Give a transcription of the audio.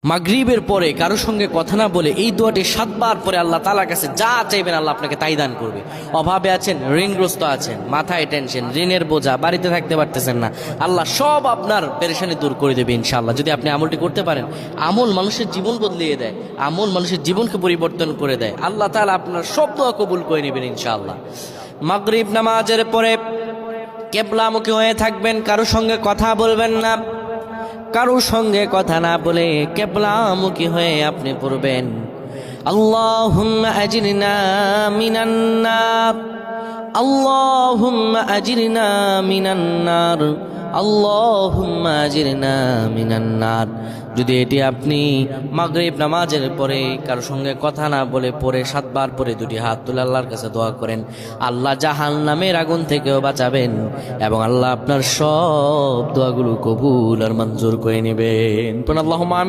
মাগরিবের পরে কারো সঙ্গে কথা না বলে এই দোয়াটি 7 বার পরে আল্লাহ তাআলার কাছে যা চাইবেন আল্লাহ আপনাকে তাই দান করবে। অভাবে আছেন, ঋণগ্রস্ত আছেন, মাথায় টেনশন, ঋণের বোঝা, বাড়িতে থাকতে পারতেছেন না, আল্লাহ সব আপনার পেরেশানি দূর করে দেবে ইনশাআল্লাহ, যদি আপনি আমলটি করতে পারেন। আমল মানুষের জীবন বদলিয়ে দেয়, আমল মানুষের জীবনকে পরিবর্তন করে দেয়। আল্লাহ তাআলা আপনার সব দোয়া কবুল করে নেবেন ইনশাআল্লাহ। মাগরিব নামাজের পরে কিবলামুখী হয়ে থাকবেন, কারো সঙ্গে কথা বলবেন না, কারো সঙ্গে কথা না বলে কিবলামুখী হয়ে আপনি পড়বেন আল্লাহুম্মা আজরিনা মিনান নার, আল্লাহুম্মা আজরিনা মিনান নার, আল্লাহুম্মা আজরিনা মিনান নার। যদি এটি আপনি মাগরিব নামাজের পরে কারো সঙ্গে কথা না বলে পড়ে 7 বার পরে 2টি হাত তুলে আল্লাহর কাছে দোয়া করেন, আল্লাহ জাহান্নামের আগুন থেকেও বাঁচাবেন এবং আল্লাহ আপনার সব দোয়াগুলো কবুল আর মঞ্জুর করে নেবেন। আল্লাহুম্মা